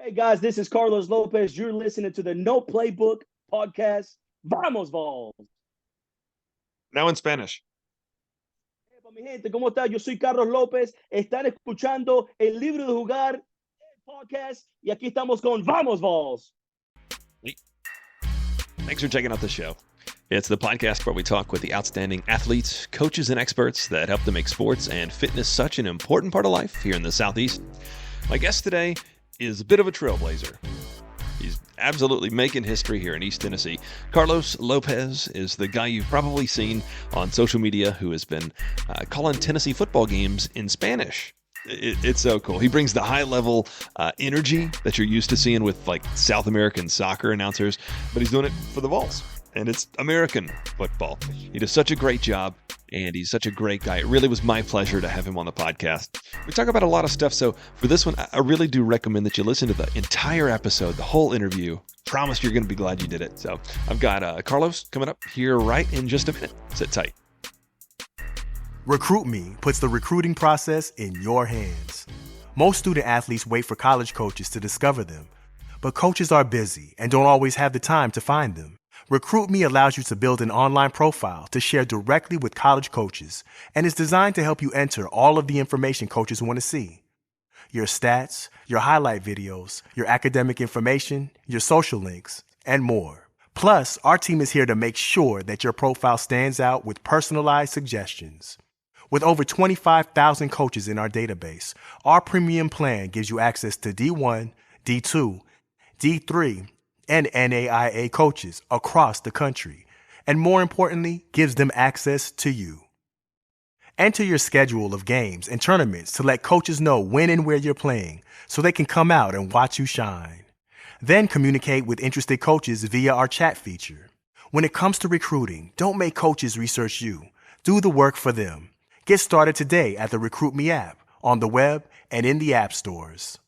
Hey guys, this is Carlos Lopez. You're listening to the No Playbook podcast. Vamos, Vols. Now in Spanish. Mi gente, ¿cómo está? Yo soy Carlos López. Están escuchando el libro de jugar el podcast y aquí estamos con Vamos, Vols. Thanks for checking out the show. It's the podcast where we talk with the outstanding athletes, coaches, and experts that help to make sports and fitness such an important part of life here in the Southeast. My guest today is a bit of a trailblazer. He's absolutely making history here in East Tennessee. Carlos Lopez is the guy you've probably seen on social media who has been calling Tennessee football games in Spanish. It's so cool. He brings the high-level energy that you're used to seeing with like South American soccer announcers, but he's doing it for the Vols, and it's American football. He does such a great job, and he's such a great guy. It really was my pleasure to have him on the podcast. We talk about a lot of stuff, so for this one, I really do recommend that you listen to the entire episode, the whole interview. Promise you're going to be glad you did it. So I've got Carlos coming up here right in just a minute. Sit tight. Recruit Me puts the recruiting process in your hands. Most student athletes wait for college coaches to discover them, but coaches are busy and don't always have the time to find them. Recruit Me allows you to build an online profile to share directly with college coaches and is designed to help you enter all of the information coaches want to see. Your stats, your highlight videos, your academic information, your social links, and more. Plus, our team is here to make sure that your profile stands out with personalized suggestions. With over 25,000 coaches in our database, our premium plan gives you access to D1, D2, D3, and NAIA coaches across the country, and more importantly, gives them access to you. Enter your schedule of games and tournaments to let coaches know when and where you're playing so they can come out and watch you shine. Then communicate with interested coaches via our chat feature. When it comes to recruiting, don't make coaches research you. Do the work for them. Get started today at the Recruit Me app, on the web, and in the app stores.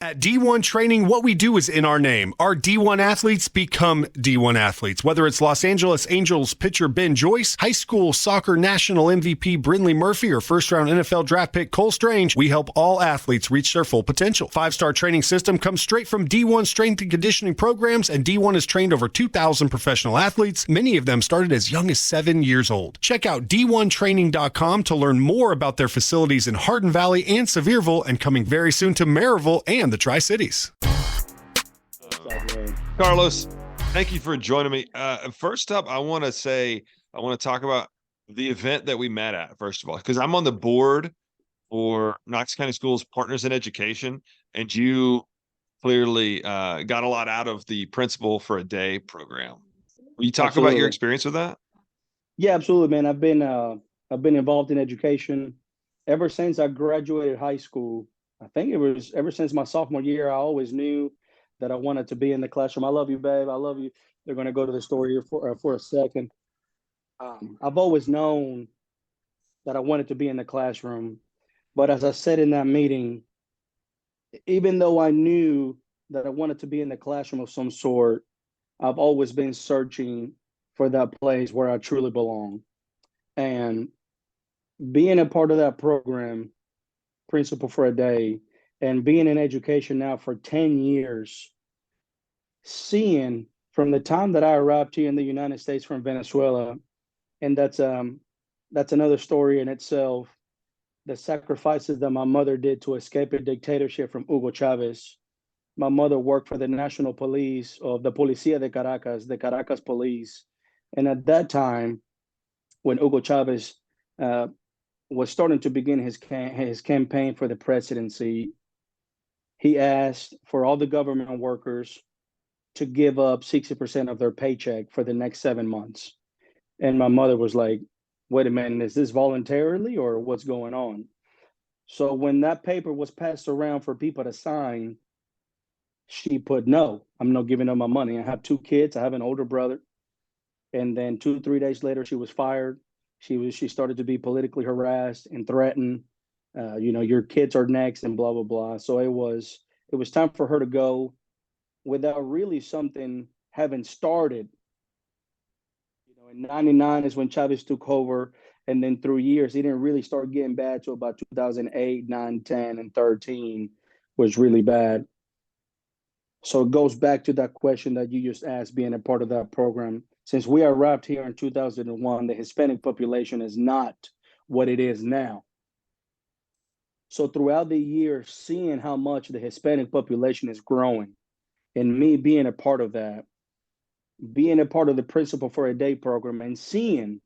At D1 Training, what we do is in our name. Our D1 athletes become D1 athletes. Whether it's Los Angeles Angels pitcher Ben Joyce, high school soccer national MVP Brindley Murphy, or first-round NFL draft pick Cole Strange, we help all athletes reach their full potential. 5-star training system comes straight from D1 strength and conditioning programs, and D1 has trained over 2,000 professional athletes. Many of them started as young as 7 years old. Check out D1Training.com to learn more about their facilities in Hardin Valley and Sevierville, and coming very soon to Maryville and the Tri-Cities. Carlos, thank you for joining me. First up, I want to talk about the event that we met at, first of all, because I'm on the board for Knox County Schools Partners in Education, and you clearly got a lot out of the Principal for a Day program. Will you talk about your experience with that? Yeah, absolutely, man. I've been involved in education ever since I graduated high school. I think it was ever since my sophomore year. I always knew that I wanted to be in the classroom. I love you, babe. I love you. They're going to go to the story here for a second. I've always known that I wanted to be in the classroom. But as I said in that meeting, even though I knew that I wanted to be in the classroom of some sort, I've always been searching for that place where I truly belong. And being a part of that program, Principal for a Day, and being in education now for 10 years, seeing from the time that I arrived here in the United States from Venezuela, and that's another story in itself, the sacrifices that my mother did to escape a dictatorship from Hugo Chavez. My mother worked for the national police of the Policía de Caracas, the Caracas police. And at that time, when Hugo Chavez was starting to begin his campaign for the presidency, he asked for all the government workers to give up 60% of their paycheck for the next 7 months. And my mother was like, wait a minute, is this voluntarily or what's going on? So when that paper was passed around for people to sign, she put, no, I'm not giving up my money. I have 2 kids. I have an older brother. And then 2-3 days later, she was fired. She started to be politically harassed and threatened. Your kids are next and blah, blah, blah. So it was time for her to go without really something having started. In 99 is when Chavez took over. And then through years, it didn't really start getting bad till about 2008, 9, 10, and 13 was really bad. So it goes back to that question that you just asked, being a part of that program. Since we arrived here in 2001, the Hispanic population is not what it is now. So throughout the year, seeing how much the Hispanic population is growing, and me being a part of that, being a part of the Principal for a Day program, and seeing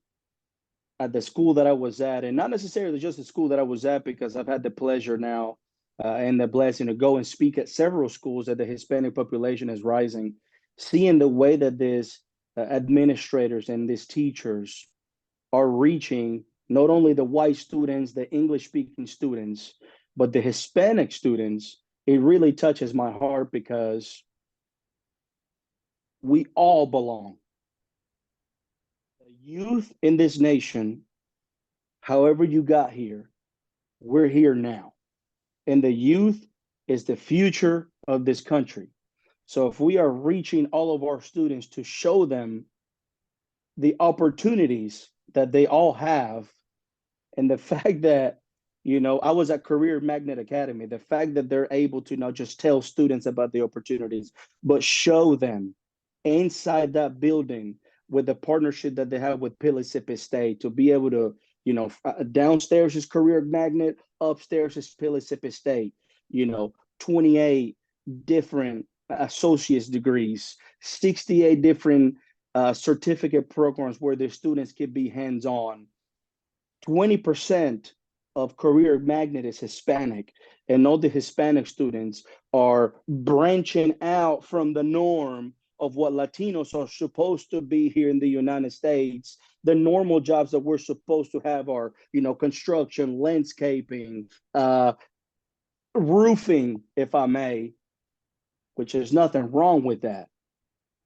at the school that I was at, and not necessarily just the school that I was at, because I've had the pleasure now and the blessing to go and speak at several schools that the Hispanic population is rising, seeing the way that these administrators and these teachers are reaching not only the white students, the English speaking students, but the Hispanic students, it really touches my heart because we all belong. The youth in this nation, however you got here, we're here now. And the youth is the future of this country. So if we are reaching all of our students to show them the opportunities that they all have, and the fact that, I was at Career Magnet Academy, the fact that they're able to not just tell students about the opportunities, but show them inside that building with the partnership that they have with Mississippi State to be able to, downstairs is Career Magnet, upstairs is Mississippi State, 28 different associate's degrees, 68 different certificate programs where the students can be hands-on. 20% of Career Magnet is Hispanic, and all the Hispanic students are branching out from the norm of what Latinos are supposed to be here in the United States. The normal jobs that we're supposed to have are, construction, landscaping, roofing, if I may, which there's nothing wrong with that.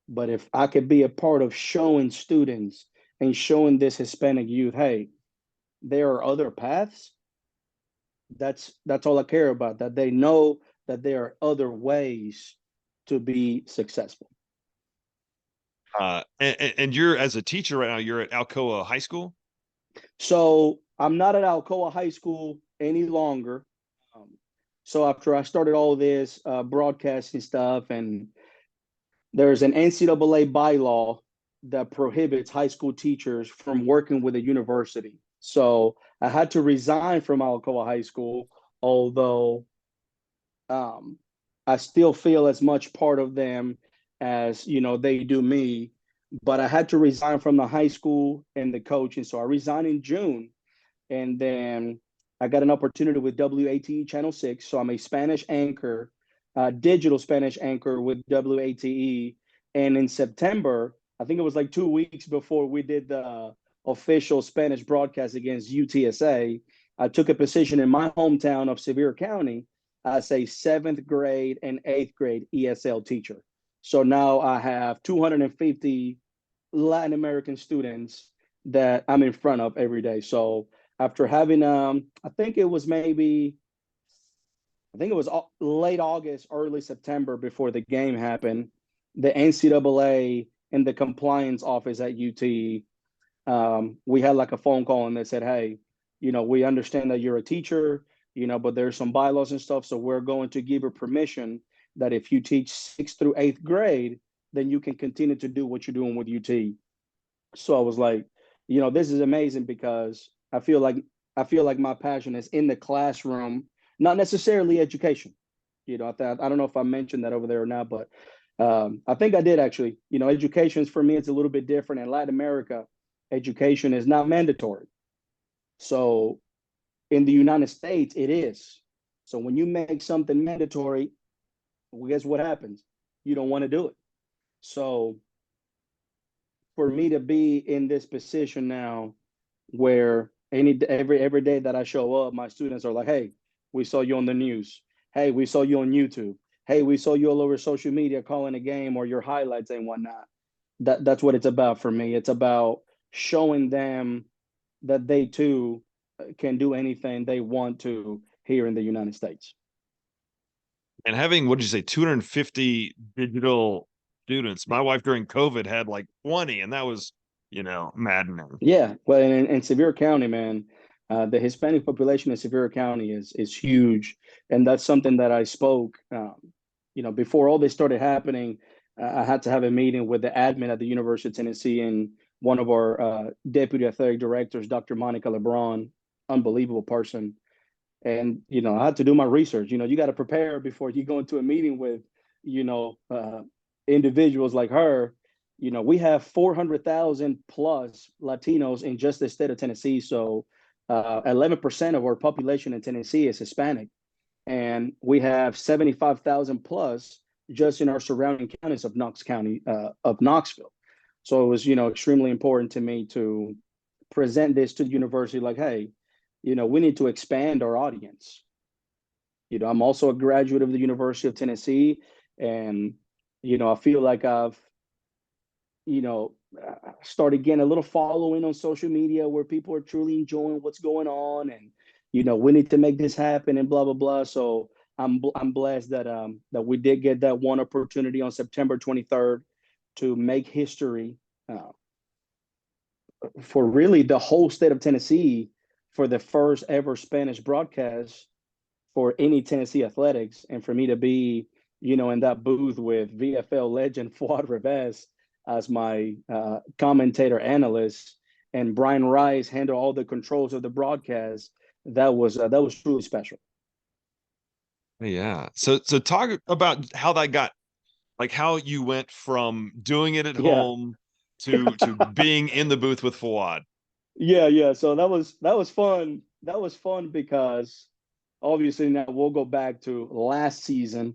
But if I could be a part of showing students and showing this Hispanic youth, hey, there are other paths. That's all I care about, that they know that there are other ways to be successful. And you're, as a teacher right now, you're at Alcoa High School? So I'm not at Alcoa High School any longer. So after I started all this broadcasting stuff, and there's an NCAA bylaw that prohibits high school teachers from working with a university. So I had to resign from Alcoa High School, although I still feel as much part of them as they do me. But I had to resign from the high school and the coaching. So I resigned in June, and then I got an opportunity with WATE Channel 6. So I'm a Spanish anchor, digital Spanish anchor with WATE. And in September, I think it was like 2 weeks before we did the official Spanish broadcast against UTSA, I took a position in my hometown of Sevier County as a 7th grade and 8th grade ESL teacher. So now I have 250 Latin American students that I'm in front of every day. So after having, I think it was late August, early September before the game happened, the NCAA and the compliance office at UT, we had like a phone call, and they said, hey, we understand that you're a teacher, but there's some bylaws and stuff. So we're going to give you permission that if you teach 6th through 8th grade, then you can continue to do what you're doing with UT. So I was like, this is amazing, because I feel like my passion is in the classroom, not necessarily education. I don't know if I mentioned that over there or not, but I think I did actually. Education for me, it's a little bit different. In Latin America, education is not mandatory. So in the United States, it is. So when you make something mandatory, well, guess what happens? You don't want to do it. So for me to be in this position now, where every day that I show up, my students are like, hey, we saw you on the news. Hey, we saw you on YouTube. Hey, we saw you all over social media calling a game or your highlights and whatnot. That's what it's about for me. It's about showing them that they too can do anything they want to here in the United States. And having, what did you say, 250 digital students. My wife during COVID had like 20, and that was, maddening. Yeah, well, in Sevier County, man, the Hispanic population in Sevier County is huge, and that's something that I spoke before all this started happening, I had to have a meeting with the admin at the University of Tennessee and one of our deputy athletic directors, Dr. Monica LeBron, unbelievable person. And, I had to do my research. You got to prepare before you go into a meeting with, individuals like her. We have 400,000 plus Latinos in just the state of Tennessee. So 11% of our population in Tennessee is Hispanic. And we have 75,000 plus just in our surrounding counties of Knox County, of Knoxville. So it was, extremely important to me to present this to the university like, hey, we need to expand our audience. I'm also a graduate of the University of Tennessee, and, I feel like I've, started getting a little following on social media where people are truly enjoying what's going on, and, we need to make this happen and blah, blah, blah. So I'm blessed that we did get that one opportunity on September 23rd to make history for really the whole state of Tennessee for the first ever Spanish broadcast for any Tennessee athletics. And for me to be, in that booth with VFL legend Fuad Revesz as my commentator analyst, and Brian Rice handle all the controls of the broadcast, that was truly special. Yeah. So talk about how that got, like how you went from doing it at home to being in the booth with Fawad. Yeah. So that was fun. That was fun because obviously now we'll go back to last season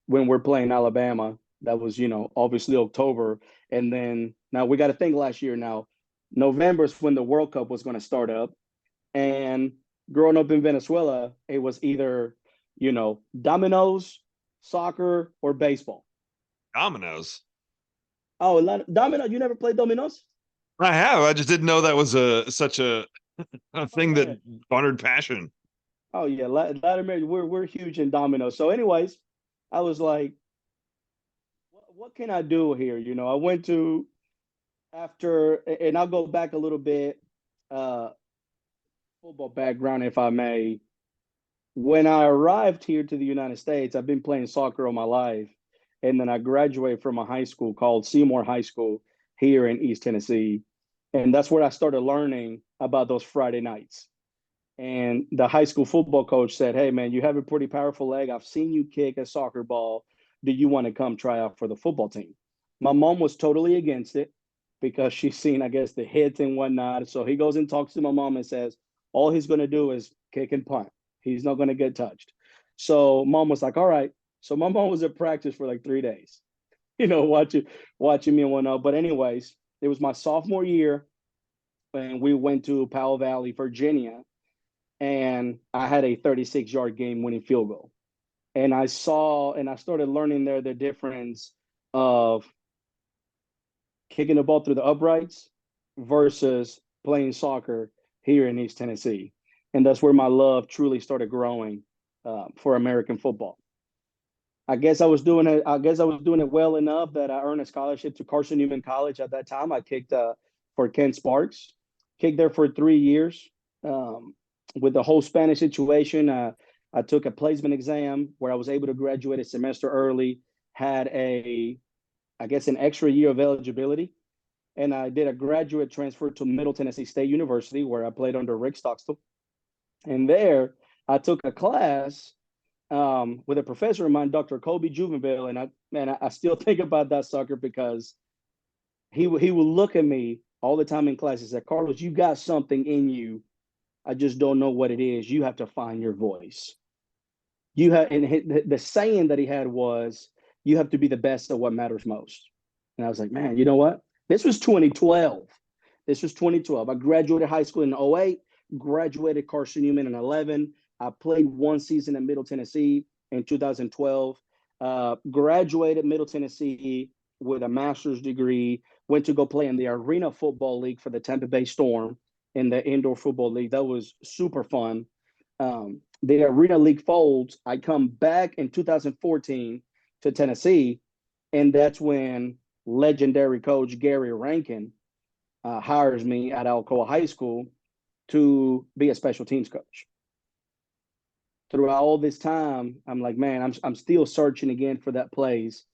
when we're playing Alabama. That was, obviously October. And then now we got to think last year now. November is when the World Cup was going to start up. And growing up in Venezuela, it was either, dominoes, soccer, or baseball. Dominoes. Oh, domino! You never played dominoes? I have. I just didn't know that was such a thing that garnered passion. Oh yeah, Latin America. We're huge in dominoes. So, anyways, I was like, what can I do here? I went to after, and I'll go back a little bit, football background, if I may. When I arrived here to the United States, I've been playing soccer all my life. And then I graduated from a high school called Seymour High School here in East Tennessee. And that's where I started learning about those Friday nights. And the high school football coach said, hey, man, you have a pretty powerful leg. I've seen you kick a soccer ball. Do you want to come try out for the football team? My mom was totally against it because she's seen, I guess, the hits and whatnot. So he goes and talks to my mom and says, all he's going to do is kick and punt. He's not going to get touched. So mom was like, all right. So my mom was at practice for like 3 days, watching me and whatnot. But anyways, it was my sophomore year, and we went to Powell Valley, Virginia, and I had a 36-yard game-winning field goal. And I started learning there the difference of kicking the ball through the uprights versus playing soccer here in East Tennessee. And that's where my love truly started growing for American football. I guess I was doing it well enough that I earned a scholarship to Carson Newman College at that time. I kicked for Ken Sparks, kicked there for 3 years. With the whole Spanish situation, I took a placement exam where I was able to graduate a semester early, had an extra year of eligibility. And I did a graduate transfer to Middle Tennessee State University, where I played under Rick Stockstill. And there I took a class with a professor of mine, Dr. Kobe Juvenville. And I still think about that sucker because he would look at me all the time in class and say, Carlos, you got something in you. I just don't know what it is. You have to find your voice. And the saying that he had was, you have to be the best at what matters most. And I was like, man, you know what? This was 2012. I graduated high school in 2008, graduated Carson Newman in 2011. I played 1 season in Middle Tennessee in 2012, graduated Middle Tennessee with a master's degree, went to go play in the Arena Football League for the Tampa Bay Storm in the Indoor Football League. That was super fun. The Arena League folds. I come back in 2014 to Tennessee, and that's when legendary coach Gary Rankin hires me at Alcoa High School to be a special teams coach. throughout all this time, I'm like, man, I'm still searching again for that place.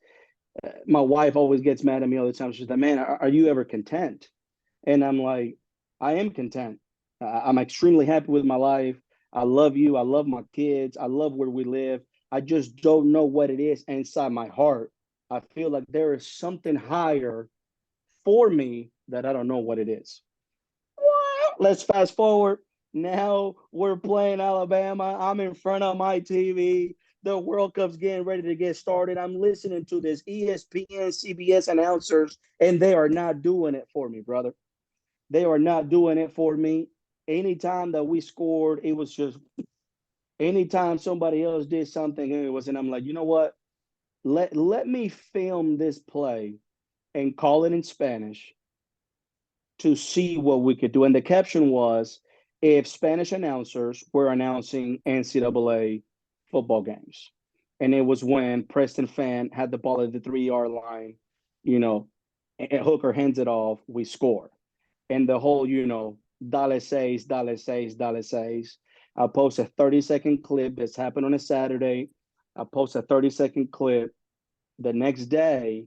My wife always gets mad at me all the time. She's like, man, are you ever content? And I'm like, I am content. I'm extremely happy with my life. I love you. I love my kids. I love where we live. I just don't know what it is inside my heart. I feel like there is something higher for me that I don't know what it is. Let's fast forward. Now we're playing Alabama. I'm in front of my TV. The World Cup's getting ready to get started. I'm listening to this ESPN, CBS announcers, and they are not doing it for me, brother. They are not doing it for me. Anytime that we scored, it was just anytime somebody else did something, it was, and I'm like, you know what? Let me film this play and call it in Spanish to see what we could do. And the caption was, if Spanish announcers were announcing NCAA football games. And it was when Preston Fan had the ball at the 3-yard line, you know, and Hooker hands it off, we score. And the whole, dale seis, dale seis, dale seis. I post a 30-second clip that's happened on a Saturday. I post a 30-second clip. The next day,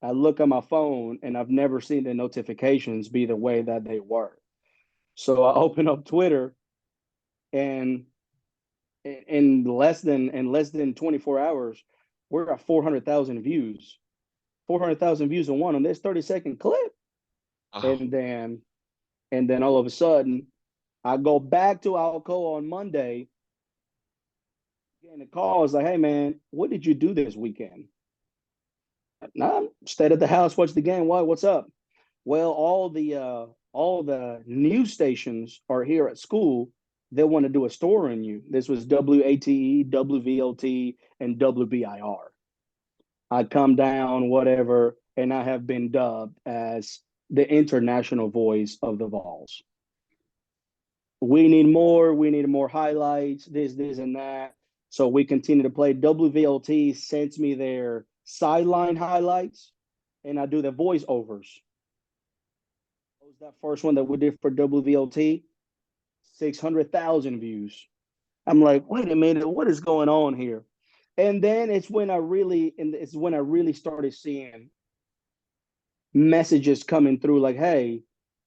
I look at my phone and I've never seen the notifications be the way that they were. So I open up Twitter, and in less than 24 hours, we're at 400,000 views. 400,000 views on this 30-second clip. Oh, And then all of a sudden, I go back to Alcoa on Monday, getting a call. It's like, hey man, what did you do this weekend? Nah, stayed at the house, watched the game. Why? What's up? Well, all the news stations are here at school. They want to do a story on you. This was WATE, WVLT, and WBIR. I come down, whatever, and I have been dubbed as the international voice of the Vols. We need more. We need more highlights, this, and that. So we continue to play. WVLT sends me their sideline highlights, and I do the voiceovers. What was that first one that we did for WVLT? 600,000 views. I'm like, wait a minute, what is going on here? And then it's when I really started seeing messages coming through like, hey,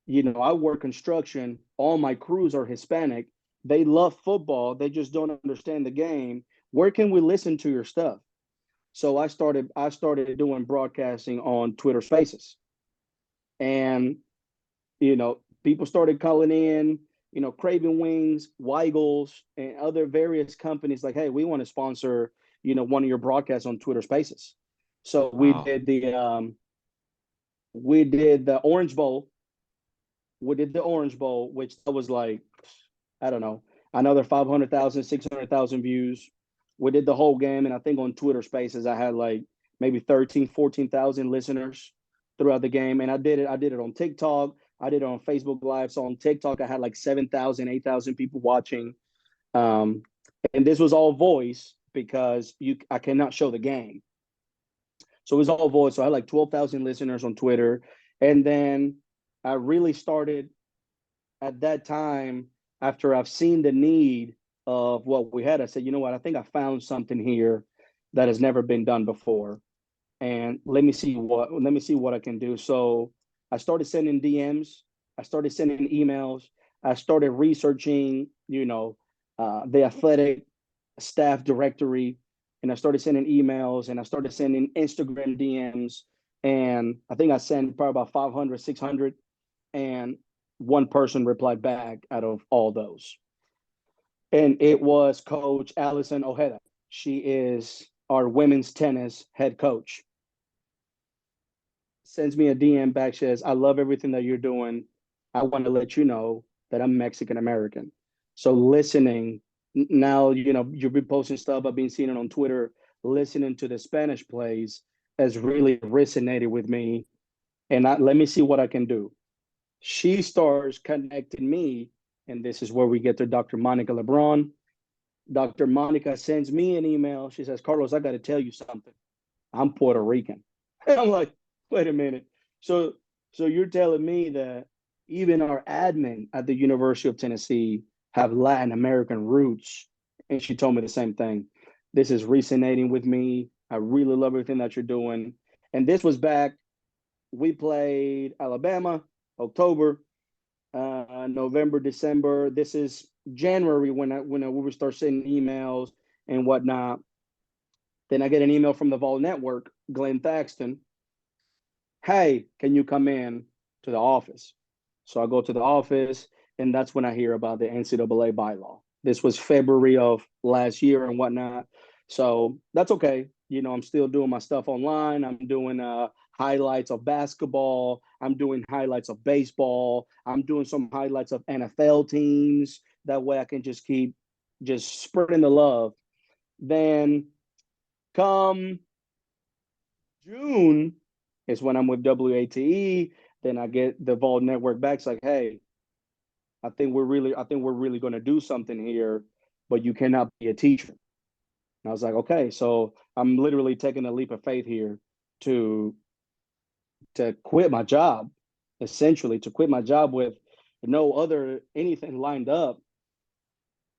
I work construction. All my crews are Hispanic. They love football. They just don't understand the game. Where can we listen to your stuff? So I started doing broadcasting on Twitter Spaces. And, people started calling in, Craven Wings, Weigels, and other various companies like, hey, we want to sponsor, one of your broadcasts on Twitter Spaces. So wow. we did the Orange Bowl. We did the Orange Bowl, which was like, I don't know, another 500,000, 600,000 views. We did the whole game. And I think on Twitter Spaces, I had like maybe 13, 14,000 listeners throughout the game. And I did it on TikTok. I did it on Facebook Live. So on TikTok, I had like 7,000, 8,000 people watching. Um, and this was all voice because I cannot show the game. So it was all voice. So I had like 12,000 listeners on Twitter. And then I really started at that time, after I've seen the need of what we had, I said, you know what, I think I found something here that has never been done before. And let me see what I can do. So I started sending DMs, I started sending emails, I started researching, the athletic staff directory, and I started sending emails, and I started sending Instagram DMs. And I think I sent probably about 500, 600, and one person replied back out of all those. And it was Coach Allison Ojeda. She is our women's tennis head coach. Sends me a DM back, says, I love everything that you're doing. I want to let you know that I'm Mexican American. So listening now, you've been posting stuff. I've been seeing it on Twitter. Listening to the Spanish plays has really resonated with me. And let me see what I can do. She starts connecting me, and this is where we get to Dr. Monica LeBron. Dr. Monica sends me an email. She says, Carlos, I got to tell you something. I'm Puerto Rican. And I'm like, wait a minute. So you're telling me that even our admin at the University of Tennessee have Latin American roots And she told me the same thing. This is resonating with me. I really love everything that you're doing. And this was back, we played Alabama, October, November, December. This is January when we would start sending emails and whatnot. Then I get an email from the Vol Network, Glenn Thaxton. Hey, can you come in to the office? So I go to the office, and that's when I hear about the NCAA bylaw. This was February of last year and whatnot. So that's okay. I'm still doing my stuff online. I'm doing highlights of basketball. I'm doing highlights of baseball. I'm doing some highlights of NFL teams. That way I can just keep just spreading the love. Then come June is when I'm with WATE. Then I get the Vol Network back. It's like, hey, I think we're really going to do something here, but you cannot be a teacher. And I was like, okay, so I'm literally taking a leap of faith here to quit my job, essentially to quit my job with no other anything lined up.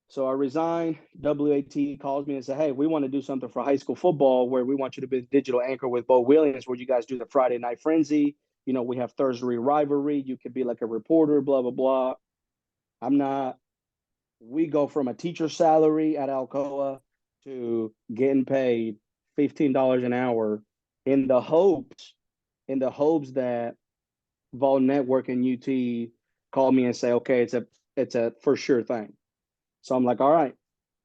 So I resigned. WAT calls me and said, hey, we want to do something for high school football where we want you to be a digital anchor with Bo Williams, where you guys do the Friday Night Frenzy. We have Thursday rivalry. You could be like a reporter, blah, blah, blah. I'm not. We go from a teacher salary at Alcoa to getting paid $15 an hour in the hopes that Vol Network and UT call me and say, okay, it's a for sure thing. So I'm like, all right.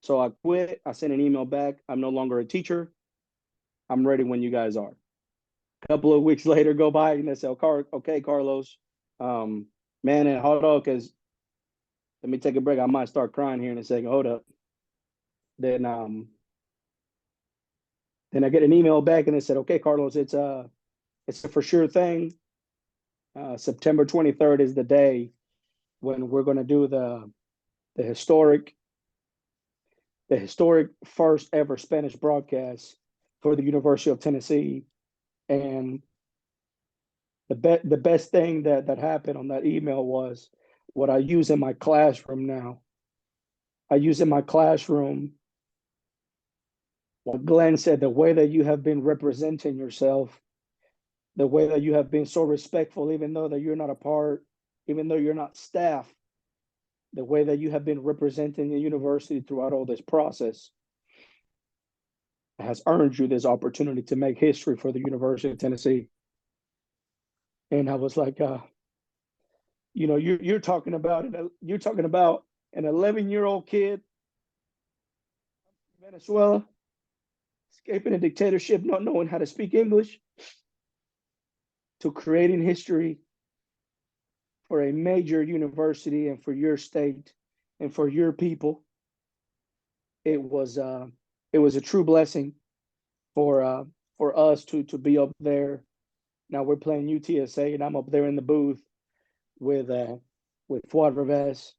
So I quit. I sent an email back. I'm no longer a teacher. I'm ready when you guys are. A couple of weeks later go by and they say, okay, Carlos, man, and hold on, because let me take a break. I might start crying here in a second. Hold up. Then I get an email back and they said, okay, Carlos, it's a for sure thing. September 23rd is the day when we're going to do the historic first ever Spanish broadcast for the University of Tennessee. And the best thing that happened on that email was what I use in my classroom now. I use in my classroom what Glenn said, the way that you have been representing yourself, the way that you have been so respectful, even though that you're not a part, even though you're not staff, the way that you have been representing the university throughout all this process has earned you this opportunity to make history for the University of Tennessee. And I was like, you're talking about an 11-year-old kid, Venezuela, escaping a dictatorship, not knowing how to speak English, to creating history for a major university and for your state and for your people. It was a true blessing for us to be up there. Now we're playing UTSA, and I'm up there in the booth with Fuad Revesz.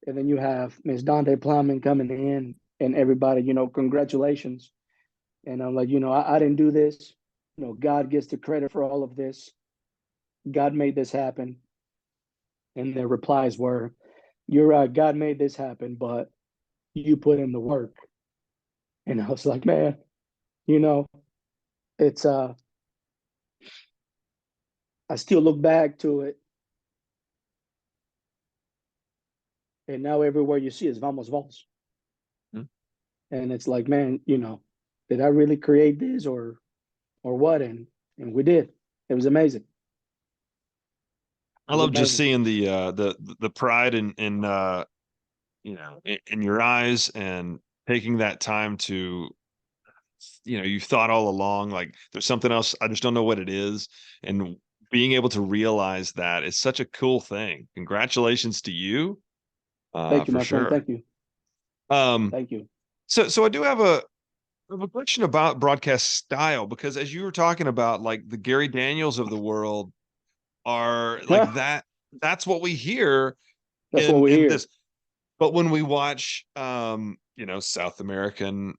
And then you have Ms. Dante Plowman coming in and everybody, congratulations. And I'm like, I didn't do this. God gets the credit for all of this. God made this happen. And their replies were, you're right, God made this happen, but you put in the work. And I was like, man, it's I still look back to it. And now everywhere you see is Vamos Vols. And it's like, man, did I really create this or what? And we did. It was amazing. I love just seeing the pride in your eyes, and taking that time to, you've thought all along, like there's something else, I just don't know what it is. And being able to realize that is such a cool thing. Congratulations to you. Thank you, for my sure. friend. Thank you. Thank you. So I do have a question about broadcast style, because as you were talking about, like the Gary Daniels of the world are like that. That's what we hear. That's what we hear. This. But when we watch, South American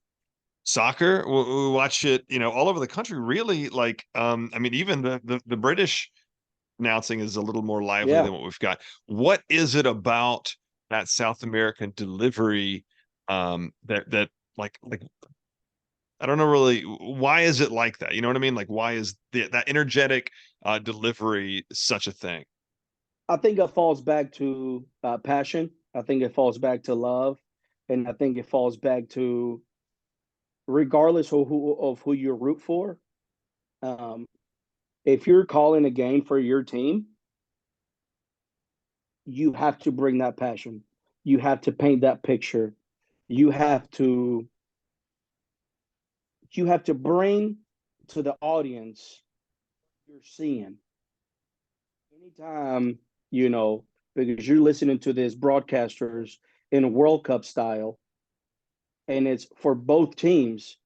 soccer, we watch it, all over the country, really, like, even the British announcing is a little more lively than what we've got. What is it about that South American delivery, that like I don't know really why is it like that? You know what I mean? Like why is that energetic delivery such a thing? I think it falls back to passion. I think it falls back to love, and I think it falls back to regardless of who you root for. Um, if you're calling a game for your team, you have to bring that passion. You have to paint that picture. You have to you have to bring to the audience you're seeing. Anytime, because you're listening to these broadcasters in World Cup style, and it's for both teams,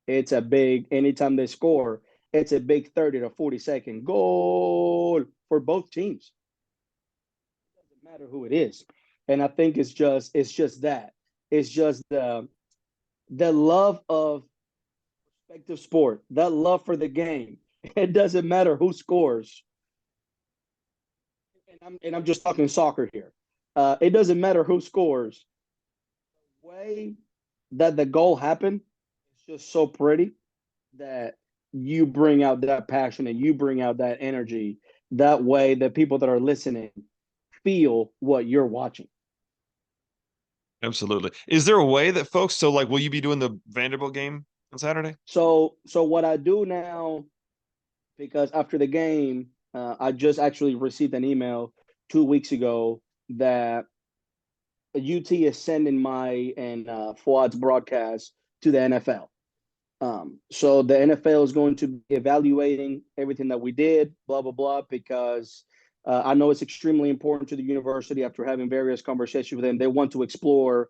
it's a big, anytime they score, it's a big 30 to 40-second goal for both teams. It doesn't matter who it is. And I think it's just that. It's just the love of respective sport, that love for the game. It doesn't matter who scores. And I'm just talking soccer here. It doesn't matter who scores. The way that the goal happened is just so pretty that you bring out that passion and you bring out that energy. That way, the people that are listening feel what you're watching. Absolutely. Is there a way that folks, so like, will you be doing the Vanderbilt game on Saturday? So what I do now, because after the game, I just actually received an email 2 weeks ago that UT is sending my and Fuad's broadcast to the NFL. So the NFL is going to be evaluating everything that we did, blah, blah, blah, because I know it's extremely important to the university after having various conversations with them. They want to explore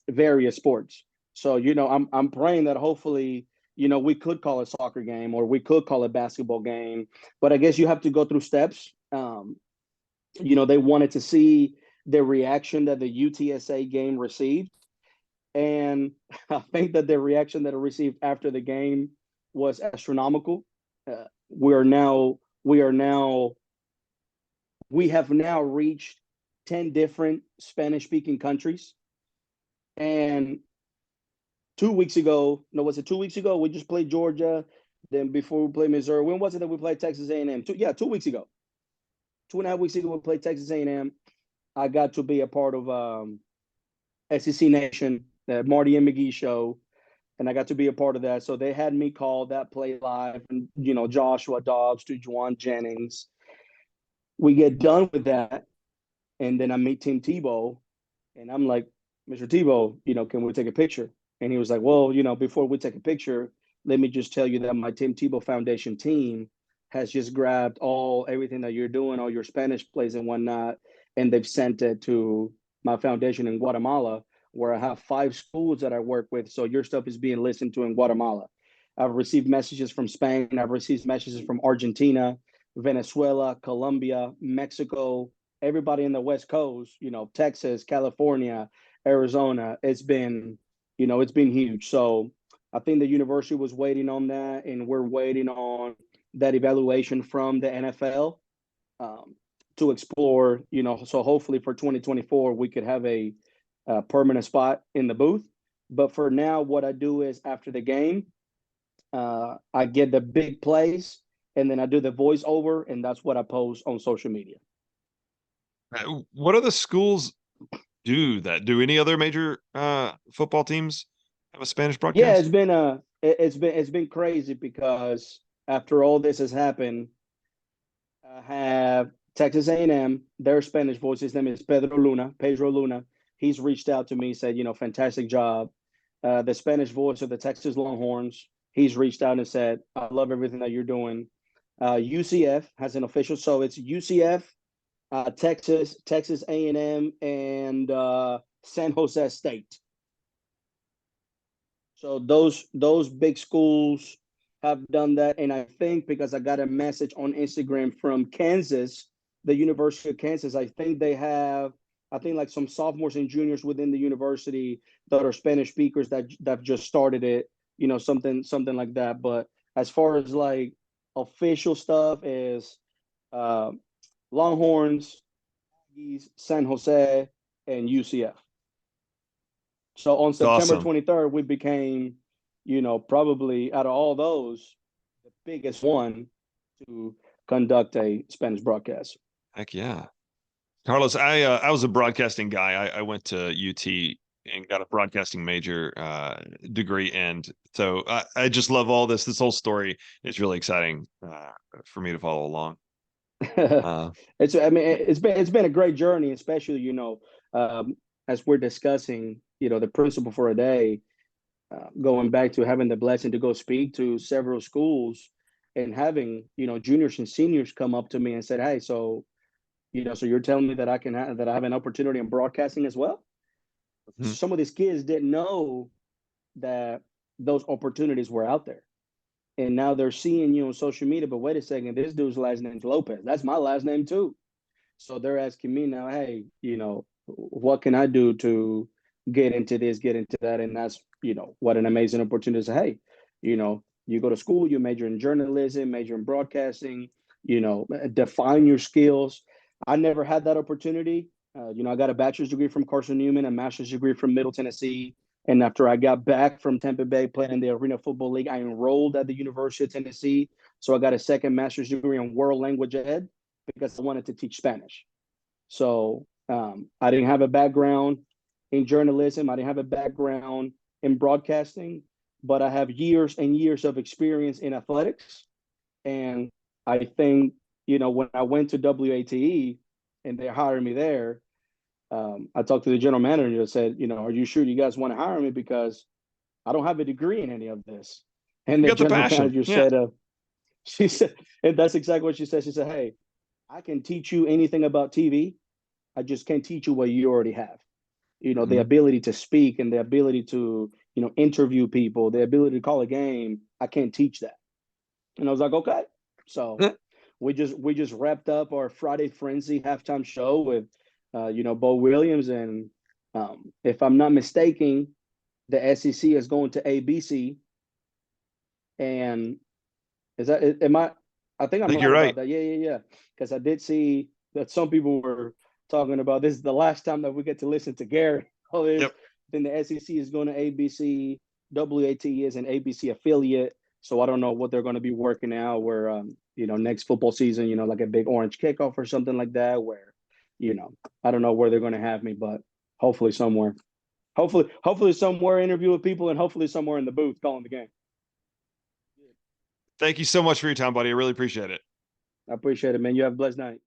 various sports. So, I'm praying that hopefully, we could call it a soccer game or we could call it a basketball game, but I guess you have to go through steps. They wanted to see the reaction that the UTSA game received. And I think that the reaction that it received after the game was astronomical. Uh, we are now, we are now, we have now reached 10 different Spanish speaking countries. And 2 weeks ago, no, was it 2 weeks ago? We just played Georgia. Then before we played Missouri, when was it that we played Texas A&M? 2 weeks ago. 2.5 weeks ago, we played Texas A&M. I got to be a part of SEC Nation, the Marty and McGee show, and I got to be a part of that. So they had me call that play live, and Joshua Dobbs to Juwan Jennings. We get done with that, and then I meet Tim Tebow, and I'm like, Mr. Tebow, can we take a picture? And he was like, well, before we take a picture, let me just tell you that my Tim Tebow Foundation team has just grabbed everything that you're doing, all your Spanish plays and whatnot, and they've sent it to my foundation in Guatemala, where I have 5 schools that I work with. So your stuff is being listened to in Guatemala. I've received messages from Spain. I've received messages from Argentina, Venezuela, Colombia, Mexico, everybody in the West Coast, Texas, California, Arizona. It's been huge. So I think the university was waiting on that, and we're waiting on that evaluation from the NFL um, to explore, so hopefully for 2024, we could have a permanent spot in the booth. But for now, what I do is after the game, I get the big plays and then I do the voiceover, and that's what I post on social media. What other schools do that? Do any other major football teams have a Spanish Yeah, broadcast? it's been crazy because after all this has happened, I have Texas A&M, their Spanish voice. His name is Pedro Luna. He's reached out to me, said, fantastic job. The Spanish voice of the Texas Longhorns, he's reached out and said, I love everything that you're doing. UCF has an official, so it's UCF, Texas A&M, and San Jose State. So those big schools have done that, and I think because I got a message on Instagram from Kansas, the University of Kansas, I think like some sophomores and juniors within the university that are Spanish speakers that just started it, something like that. But as far as like official stuff is uh, Longhorns, San Jose, and UCF. So on It's September awesome. 23rd, we became, probably out of all those, the biggest one to conduct a Spanish broadcast. Heck yeah. Carlos, I was a broadcasting guy. I went to UT and got a broadcasting major degree, and so I just love all this. This whole story is really exciting for me to follow along. Uh, It's been a great journey, especially as we're discussing the principle for a day, going back to having the blessing to go speak to several schools and having juniors and seniors come up to me and said, hey, so you're telling me that that I have an opportunity in broadcasting as well. mhm. Some of these kids didn't know that those opportunities were out there, and now they're seeing you on social media. But wait a second, this dude's last name's Lopez. That's my last name too. So they're asking me now, hey, what can I do to get into this, get into that? And that's, what an amazing opportunity to say, hey, you go to school, you major in journalism, major in broadcasting, define your skills. I never had that opportunity. I got a bachelor's degree from Carson Newman, a master's degree from Middle Tennessee. And after I got back from Tampa Bay playing in the Arena Football League, I enrolled at the University of Tennessee. So I got a second master's degree in world language ed because I wanted to teach Spanish. So I didn't have a background in journalism. I didn't have a background in broadcasting, but I have years and years of experience in athletics. And I think, when I went to WATE and they hired me there, I talked to the general manager and said, are you sure you guys want to hire me? Because I don't have a degree in any of this. And You the got the general passion. manager Yeah. said, she said, and that's exactly what she said. She said, hey, I can teach you anything about TV. I just can't teach you what you already have. The Mhm. ability to speak and the ability to, interview people, the ability to call a game. I can't teach that. And I was like, okay. So we just wrapped up our Friday Frenzy halftime show with, Bo Williams, and if I'm not mistaken, the SEC is going to ABC, and is that am I? I think I I'm think right you're right. about that. Yeah. Because I did see that some people were talking about this is the last time that we get to listen to Gary. Oh, is Yep. then the SEC is going to ABC. WAT is an ABC affiliate, so I don't know what they're going to be working out. Where next football season, like a big orange kickoff or something like that. Where I don't know where they're going to have me, but hopefully somewhere. Hopefully somewhere interview with people, and hopefully somewhere in the booth calling the game. Thank you so much for your time, buddy. I really appreciate it. I appreciate it, man. You have a blessed night.